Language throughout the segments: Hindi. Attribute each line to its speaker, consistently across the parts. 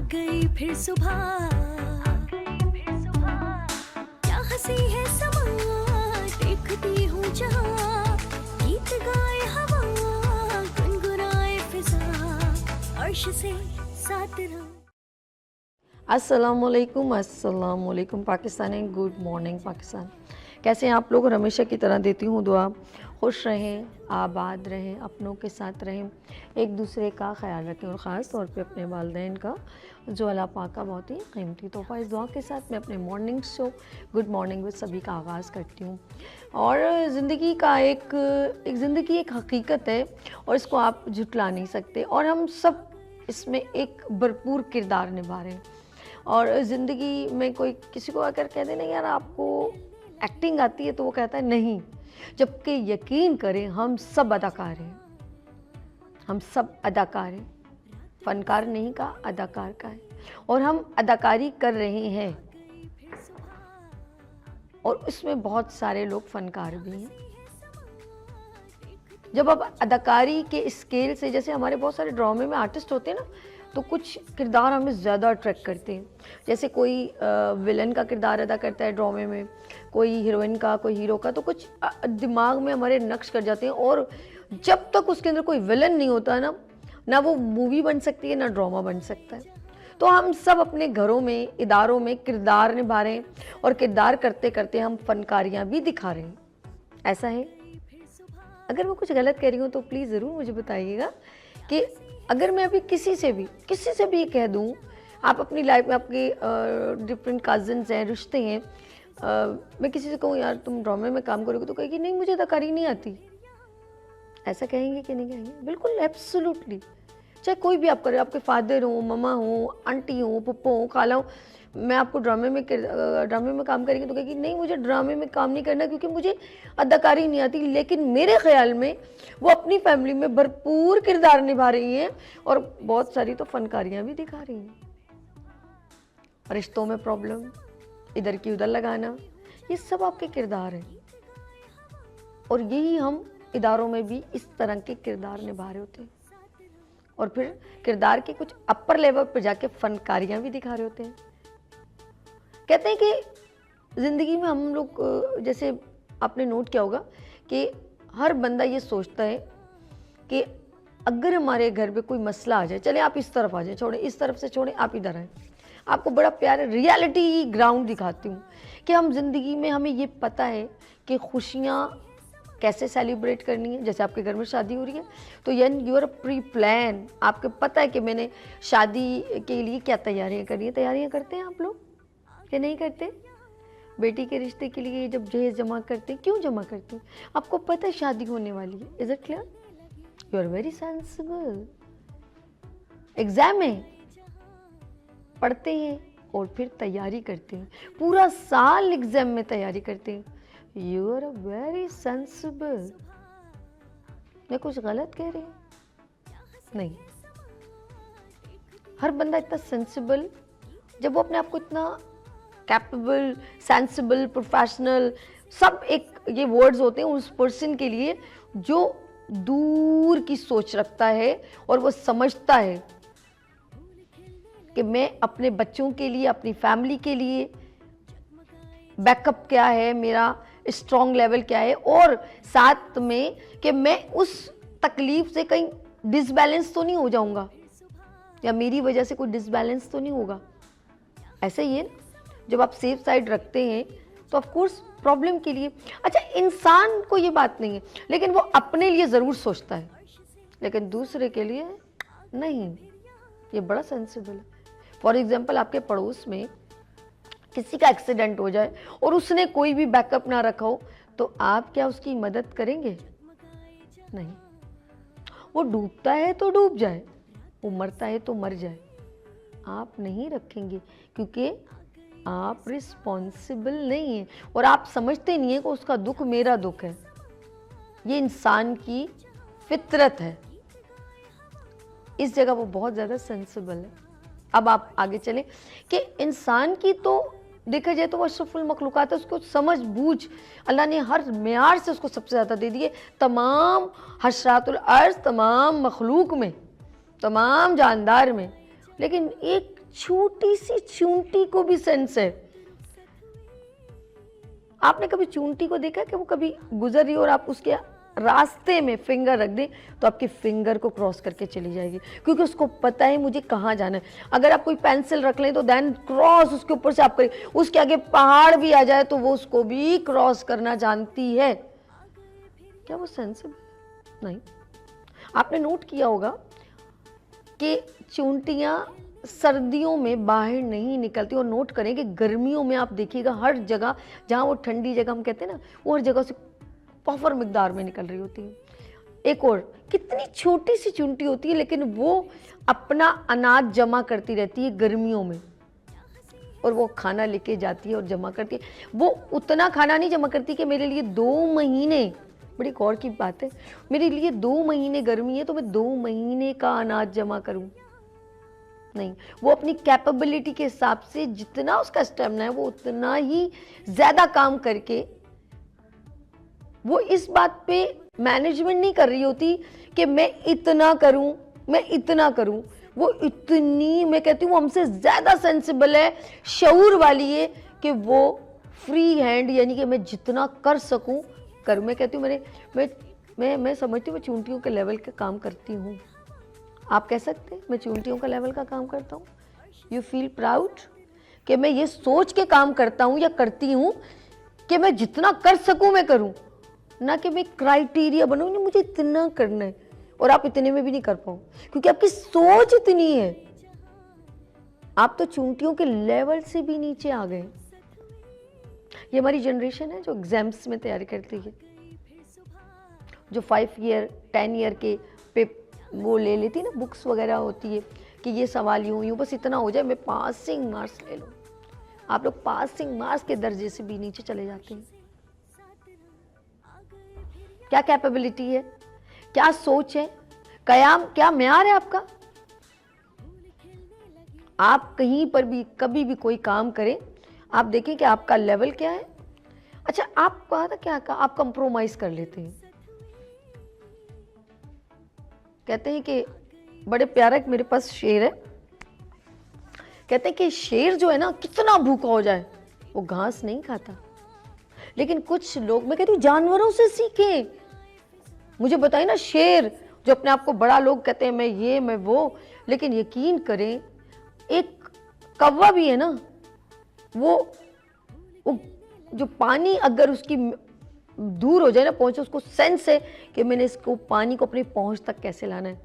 Speaker 1: गई फिर सुबह, क्या हंसी है समा, देखती हूँ जहाँ, गीत गाए हवा, गुनगुनाए फिजा, अर्श से साथ रहो।
Speaker 2: अस्सलामुअलैकुम पाकिस्तानी, गुड मॉर्निंग पाकिस्तान। कैसे हैं आप लोग? और हमेशा की तरह देती हूँ दुआ, खुश रहें, आबाद रहें, अपनों के साथ रहें, एक दूसरे का ख्याल रखें और ख़ास तौर पे अपने वालिदैन का, जो अल्लाह पाक का बहुत ही कीमती तोहफ़ा। इस दुआ के साथ मैं अपने morning show good morning with सभी का आगाज़ करती हूँ। और ज़िंदगी का एक ज़िंदगी एक हकीकत है और इसको आप झुटला नहीं सकते, और हम सब इसमें एक भरपूर किरदार निभा रहे हैं। और ज़िंदगी में कोई किसी को अगर कह दे ना यार आपको एक्टिंग आती है, तो वो कहता है नहीं, जबकि यकीन करें हम सब अदाकार हैं, हम सब अदाकार हैं। फ़नकार नहीं का, अदाकार का है, और हम अदाकारी कर रहे हैं, और उसमें बहुत सारे लोग फ़नकार भी हैं। जब अब अदाकारी के स्केल से, जैसे हमारे बहुत सारे ड्रामे में आर्टिस्ट होते हैं ना, तो कुछ किरदार हमें ज़्यादा अट्रैक्ट करते हैं। जैसे कोई विलन का किरदार अदा करता है ड्रामे में, कोई हीरोइन का, कोई हीरो का, तो कुछ दिमाग में हमारे नक्श कर जाते हैं। और जब तक उसके अंदर कोई विलन नहीं होता ना वो मूवी बन सकती है, ना ड्रामा बन सकता है। तो हम सब अपने घरों में, इदारों में किरदार निभा रहे हैं, और किरदार करते करते हम फनकारियाँ भी दिखा रहे हैं। ऐसा है? अगर मैं कुछ गलत कह रही हूँ तो प्लीज़ ज़रूर मुझे बताइएगा। कि अगर मैं अभी किसी से भी ये कह दूँ, आप अपनी लाइफ में आपके डिफरेंट कज़न्स हैं, रिश्ते हैं, मैं किसी से कहूँ यार तुम ड्रामे में काम करोगे, तो कहेगी नहीं मुझे अदाकारी नहीं आती। ऐसा कहेंगे कि नहीं कहेंगे? बिल्कुल, एब्सोल्युटली। चाहे कोई भी आप करें, आपके फादर हो, ममा हो, आंटी हो, पप्पो हो, खाला हो, मैं आपको ड्रामे में काम करेंगे तो कहेगी नहीं मुझे ड्रामे में काम नहीं करना क्योंकि मुझे अदाकारी नहीं आती। लेकिन मेरे ख्याल में वो अपनी फैमिली में भरपूर किरदार निभा रही हैं, और बहुत सारी तो फनकारियाँ भी दिखा रही हैं। रिश्तों में प्रॉब्लम, इधर की उधर लगाना, ये सब आपके किरदार हैं। और यही हम इदारों में भी इस तरह के किरदार निभा रहे होते हैं, और फिर किरदार के कुछ अपर लेवल पर जाके फनकारियाँ भी दिखा रहे होते हैं। कहते हैं कि ज़िंदगी में हम लोग, जैसे आपने नोट किया होगा कि हर बंदा ये सोचता है कि अगर हमारे घर पे कोई मसला आ जाए, चले आप इस तरफ आ जाए, छोड़े इस तरफ से, छोड़े आप इधर आए। आपको बड़ा प्यारा रियलिटी ग्राउंड दिखाती हूँ कि हम जिंदगी में, हमें ये पता है कि खुशियाँ कैसे सेलिब्रेट करनी है। जैसे आपके घर में शादी हो रही है, तो यू आर प्री प्लान, आपको पता है कि मैंने शादी के लिए क्या तैयारियाँ करनी है। तैयारियाँ करते हैं आप लोग कि नहीं करते? बेटी के रिश्ते के लिए जब जहेज जमा करते हैं, क्यों जमा करते हैं? आपको पता है शादी होने वाली है। Is it clear? You are very sensible. Exam में पढ़ते हैं और फिर तैयारी करते हैं, पूरा साल एग्जाम में तैयारी करते हैं। You are very sensible. मैं कुछ गलत कह रही हूँ? नहीं, हर बंदा इतना सेंसिबल, जब वो अपने आप को इतना कैपेबल, सेंसिबल, प्रोफेशनल, सब एक ये वर्ड्स होते हैं उस पर्सन के लिए जो दूर की सोच रखता है, और वो समझता है कि मैं अपने बच्चों के लिए, अपनी फैमिली के लिए बैकअप क्या है, मेरा स्ट्रॉन्ग लेवल क्या है, और साथ में कि मैं उस तकलीफ से कहीं डिसबैलेंस तो नहीं हो जाऊंगा, या मेरी वजह से कोई डिसबैलेंस तो नहीं होगा। ऐसा ही है ना, जब आप सेफ साइड रखते हैं तो ऑफ कोर्स प्रॉब्लम के लिए, अच्छा इंसान को ये बात नहीं है, लेकिन वो अपने लिए ज़रूर सोचता है, लेकिन दूसरे के लिए नहीं। ये बड़ा सेंसिबल है। फॉर एग्जांपल, आपके पड़ोस में किसी का एक्सीडेंट हो जाए और उसने कोई भी बैकअप ना रखा हो, तो आप क्या उसकी मदद करेंगे? नहीं। वो डूबता है तो डूब जाए, वो मरता है तो मर जाए, आप नहीं रखेंगे, क्योंकि आप रिस्पॉन्सिबल नहीं हैं, और आप समझते नहीं है कि उसका दुख मेरा दुख है। ये इंसान की फितरत है। इस जगह वो बहुत ज़्यादा सेंसिबल है। अब आप आगे चलें कि इंसान की तो देखा जाए तो वो अशरफुल मखलूक़ात है, उसको समझ बूझ अल्लाह ने हर मेयार से उसको सबसे ज़्यादा दे दिए। तमाम हशरातुल अर्ज़, तमाम मखलूक में, तमाम जानदार में, लेकिन एक छोटी सी चूंटी को भी सेंस है। आपने कभी चूंटी को देखा कि वो कभी गुजर रही हो और आप उसके रास्ते में फिंगर रख दें तो आपके फिंगर को क्रॉस करके चली जाएगी, क्योंकि उसको पता है मुझे कहाँ जाना है। अगर आप कोई पेंसिल रख लें तो देन क्रॉस उसके ऊपर से आप करें, उसके आगे पहाड़ भी आ जाए तो वो उसको भी क्रॉस करना जानती है। क्या वो सेंसिबल? नहीं। आपने नोट किया होगा कि चूंटियां सर्दियों में बाहर नहीं निकलती, और नोट करें कि गर्मियों में आप देखिएगा हर जगह जहाँ वो ठंडी जगह हम कहते हैं ना, वो हर जगह से पॉपर मिकदार में निकल रही होती है। एक और कितनी छोटी सी चूंटी होती है, लेकिन वो अपना अनाज जमा करती रहती है गर्मियों में, और वो खाना लेके जाती है और जमा करती है। वो उतना खाना नहीं जमा करती कि मेरे लिए 2 महीने, बड़ी गौर की बात है, मेरे लिए 2 महीने गर्मी है तो मैं 2 महीने का अनाज जमा करूं। नहीं, वो अपनी कैपेबिलिटी के हिसाब से जितना उसका स्टेमिना है वो उतना ही ज्यादा काम करके, वो इस बात पे मैनेजमेंट नहीं कर रही होती कि मैं इतना करूं, मैं इतना करूं। वो इतनी, मैं कहती हूँ वो हमसे ज्यादा सेंसिबल है, शऊर वाली है, कि वो फ्री हैंड, यानी कि मैं जितना कर सकूं करूं। मैं कहती हूँ मैं समझती हूँ मैं चूंटियों के लेवल का काम करती हूँ। आप कह सकते हैं मैं चूंटियों का लेवल का काम करता हूँ? यू फील प्राउड कि मैं ये सोच के काम करता हूँ या करती हूँ कि मैं जितना कर सकूं मैं करूं, ना कि मैं क्राइटेरिया बनाऊं नहीं मुझे इतना करना है और आप इतने में भी नहीं कर पाओ, क्योंकि आपकी सोच इतनी है। आप तो चूंटियों के लेवल से भी नीचे आ गए। ये हमारी जनरेशन है जो एग्जाम्स में तैयारी करती है, जो 5 ईयर 10 ईयर के वो ले लेती है ना, बुक्स वगैरह होती है कि ये सवाल यूं बस इतना हो जाए मैं पासिंग मार्क्स ले लूं। आप लोग पासिंग मार्क्स के दर्जे से भी नीचे चले जाते हैं। क्या कैपेबिलिटी है, क्या सोच है, क्या म्यार है आपका? आप कहीं पर भी कभी भी कोई काम करें, आप देखें कि आपका लेवल क्या है। अच्छा, आप कहा था क्या कहा, आप कंप्रोमाइज कर लेते हैं। कहते हैं कि बड़े प्यारा एक मेरे पास शेर है, कहते हैं कि शेर जो है ना कितना भूखा हो जाए वो घास नहीं खाता, लेकिन कुछ लोग, मैं कहती हूँ जानवरों से सीखें। मुझे बताइए ना, शेर जो अपने आप को बड़ा, लोग कहते हैं मैं ये मैं वो, लेकिन यकीन करें एक कौवा भी है ना, वो जो पानी अगर उसकी दूर हो जाए ना पहुंचे, उसको सेंस है कि मैंने इसको पानी को अपनी पहुंच तक कैसे लाना है।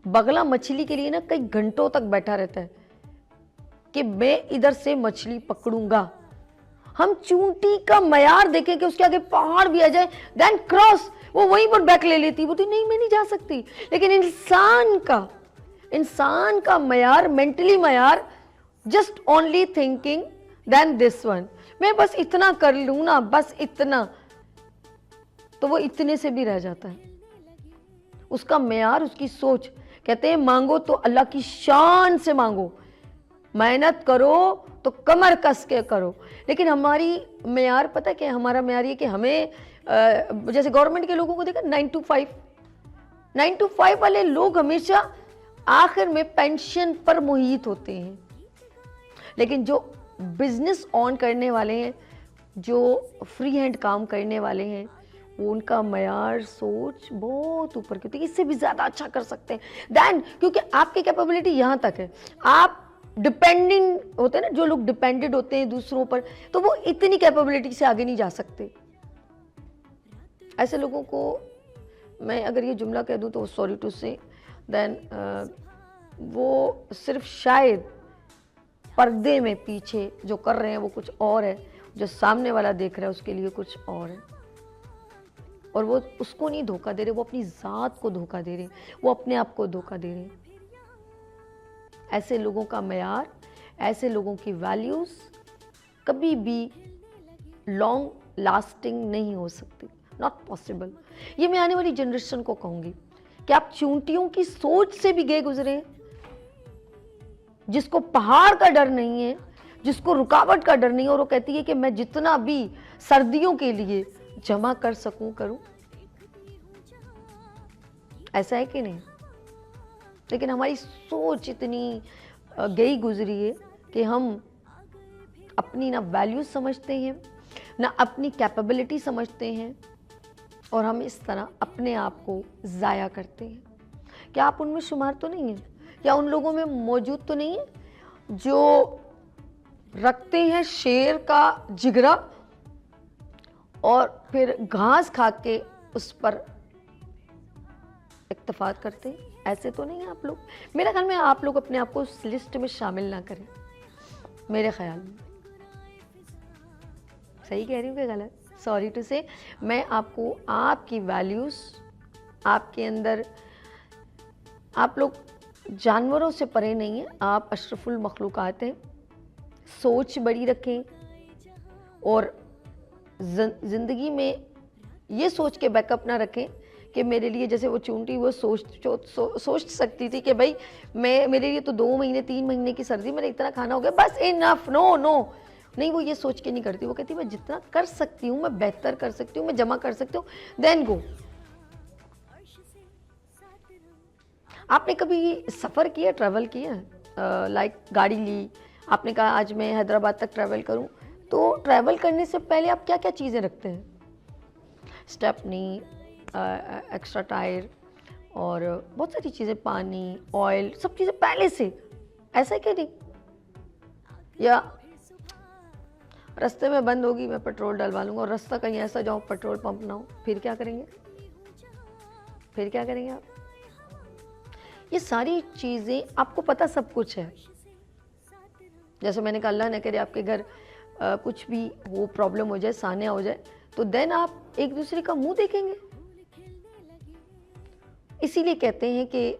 Speaker 2: बगला मछली के लिए ना कई घंटों तक बैठा रहता है कि मैं इधर से मछली पकड़ूंगा। हम चूंटी का मयार देखें कि उसके आगे पहाड़ भी आ जाए देन क्रॉस, वो वहीं पर बैक ले लेती, बोलती नहीं मैं नहीं जा सकती। लेकिन इंसान का मयार, मेंटली मयार, just only thinking then this one, मैं बस इतना कर लूं ना, बस इतना, तो वो इतने से भी रह जाता है। उसका मयार, उसकी सोच, कहते हैं मांगो तो अल्लाह की शान से मांगो, मेहनत करो तो कमर कस के करो। लेकिन हमारी मयार पता है क्या, हमारा मयार ये कि हमें जैसे गवर्नमेंट के लोगों को देखा 9 to 5 वाले लोग हमेशा आखिर में पेंशन पर मोहित होते हैं। लेकिन जो बिजनेस ऑन करने वाले हैं, जो फ्री हैंड काम करने वाले हैं, वो उनका मयार सोच बहुत ऊपर की होती है, इससे भी ज़्यादा अच्छा कर सकते हैं देन, क्योंकि आपकी कैपेबिलिटी यहाँ तक है। आप डिपेंडेंट होते हैं ना, जो लोग डिपेंडेंट होते हैं दूसरों पर, तो वो इतनी कैपेबिलिटी से आगे नहीं जा सकते। ऐसे लोगों को मैं अगर ये जुमला कह दूँ तो सॉरी टू से देन, वो सिर्फ शायद पर्दे में पीछे जो कर रहे हैं वो कुछ और है, जो सामने वाला देख रहा है उसके लिए कुछ और है, और वो उसको नहीं धोखा दे रहे, वो अपनी जात को धोखा दे रहे, वो अपने आप को धोखा दे रहे। ऐसे लोगों का मयार, ऐसे लोगों की वैल्यूज कभी भी लॉन्ग लास्टिंग नहीं हो सकती, नॉट पॉसिबल। ये मैं आने वाली जनरेशन को कहूंगी कि आप चूंटियों की सोच से भी गए गुजरे हैं, जिसको पहाड़ का डर नहीं है, जिसको रुकावट का डर नहीं है, और वो कहती है कि मैं जितना भी सर्दियों के लिए जमा कर सकूं करूं। ऐसा है कि नहीं? लेकिन हमारी सोच इतनी गई गुजरी है कि हम अपनी ना वैल्यूज समझते हैं, ना अपनी कैपेबिलिटी समझते हैं, और हम इस तरह अपने आप को ज़ाया करते हैं। क्या आप उनमें शुमार तो नहीं हैं? क्या उन लोगों में मौजूद तो नहीं है जो रखते हैं शेर का जिगरा और फिर घास खा के उस पर इत्तेफाक करते हैं? ऐसे तो नहीं है आप लोग। मेरे ख्याल में आप लोग अपने आप को उस लिस्ट में शामिल ना करें, मेरे ख्याल में। सही कह रही हूँ कि गलत? सॉरी टू से, मैं आपको आपकी वैल्यूज़, आपके अंदर, आप लोग जानवरों से परे नहीं हैं, आप अशरफुल मखलूक़ात हैं। सोच बड़ी रखें और ज़िंदगी में ये सोच के बैकअप ना रखें कि मेरे लिए, जैसे वो चूंटी वो सोच सकती थी कि भाई मेरे लिए तो 2 महीने 3 महीने की सर्दी, मेरा इतना खाना हो गया, बस इनफ। नो नो, नहीं, वो ये सोच के नहीं करती। वो कहती मैं जितना कर सकती हूँ, मैं बेहतर कर सकती हूँ, मैं जमा कर सकती हूँ, देन गो। आपने कभी सफ़र किया, ट्रैवल किया, लाइक गाड़ी ली, आपने कहा आज मैं हैदराबाद तक ट्रैवल करूँ, तो ट्रैवल करने से पहले आप क्या क्या चीज़ें रखते हैं? स्टेपनी, एक्स्ट्रा टायर और बहुत सारी चीज़ें, पानी, ऑयल, सब चीज़ें पहले से, ऐसा है कि नहीं? या रास्ते में बंद होगी, मैं पेट्रोल डलवा लूँगा, और रास्ता कहीं ऐसा जहाँ पेट्रोल पंप ना हो, फिर क्या करेंगे? फिर क्या करेंगे आप? ये सारी चीज़ें आपको पता सब कुछ है। जैसे मैंने कहा, अल्लाह न करे आपके घर कुछ भी हो, प्रॉब्लम हो जाए, सानिया हो जाए, तो देन आप एक दूसरे का मुंह देखेंगे। इसीलिए कहते हैं कि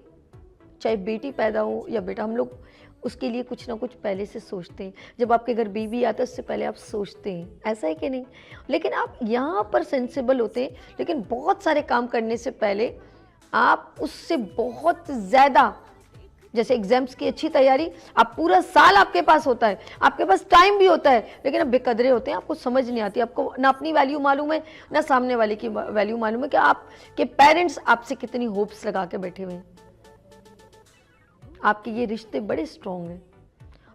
Speaker 2: चाहे बेटी पैदा हो या बेटा, हम लोग उसके लिए कुछ ना कुछ पहले से सोचते हैं। जब आपके घर बेबी आता है उससे पहले आप सोचते हैं, ऐसा है कि नहीं? लेकिन आप यहाँ पर सेंसिबल होते हैं, लेकिन बहुत सारे काम करने से पहले आप उससे बहुत ज़्यादा, जैसे एग्जाम्स की अच्छी तैयारी, आप पूरा साल आपके पास होता है, आपके पास टाइम भी होता है, लेकिन आप बेकदरे होते हैं, आपको समझ नहीं आती, आपको ना अपनी वैल्यू मालूम है, ना सामने वाले की वैल्यू मालूम है कि आपके पेरेंट्स आपसे कितनी होप्स लगा के बैठे हुए हैं। आपके ये रिश्ते बड़े स्ट्रॉन्ग हैं,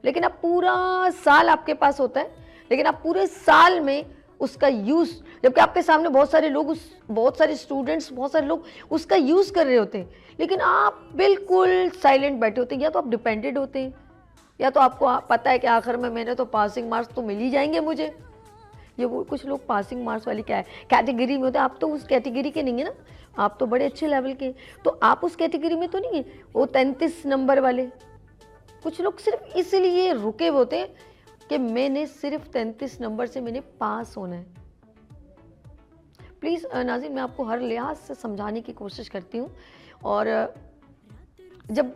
Speaker 2: लेकिन आप पूरा साल आपके पास होता है, लेकिन आप पूरे साल में उसका यूज़, जबकि आपके सामने बहुत सारे लोग, बहुत सारे स्टूडेंट्स, बहुत सारे लोग उसका यूज़ कर रहे होते हैं, लेकिन आप बिल्कुल साइलेंट बैठे होते हैं। या तो आप डिपेंडेंट होते हैं, या तो आपको पता है कि आखिर में मैंने तो पासिंग मार्क्स तो मिल ही जाएंगे मुझे। ये वो कुछ लोग पासिंग मार्क्स वाली क्या है कैटेगरी में होते हैं, आप तो उस कैटेगरी के नहीं है ना, आप तो बड़े अच्छे लेवल के, तो आप उस कैटेगरी में तो नहीं है, वो 33 नंबर वाले। कुछ लोग सिर्फ इसलिए रुके हुए होते हैं कि मैंने सिर्फ 33 नंबर से मैंने पास होना है। प्लीज़ नाज़रीन, मैं आपको हर लिहाज से समझाने की कोशिश करती हूँ, और जब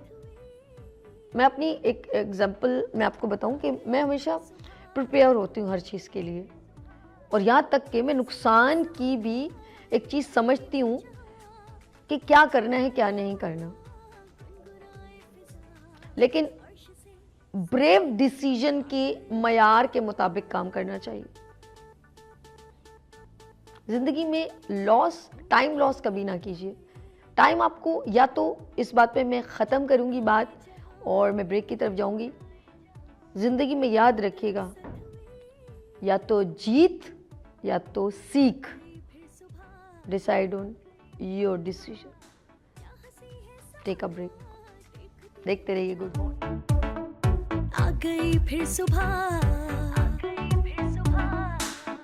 Speaker 2: मैं अपनी एक एग्जांपल मैं आपको बताऊं कि मैं हमेशा प्रिपेयर होती हूँ हर चीज़ के लिए, और यहाँ तक कि मैं नुकसान की भी एक चीज़ समझती हूँ कि क्या करना है क्या नहीं करना, लेकिन ब्रेव डिसीजन के मयार के मुताबिक काम करना चाहिए। जिंदगी में लॉस, टाइम लॉस कभी ना कीजिए। टाइम आपको, या तो इस बात पे मैं ख़त्म करूँगी बात और मैं ब्रेक की तरफ जाऊँगी, ज़िंदगी में याद रखिएगा, या तो जीत या तो सीख, decide on your decision. Take a break, देखते रहिए गुड मॉर्निंग।
Speaker 1: आ गई फिर सुबह,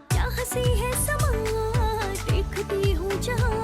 Speaker 1: क्या हंसी है समा, देखती हूँ जहाँ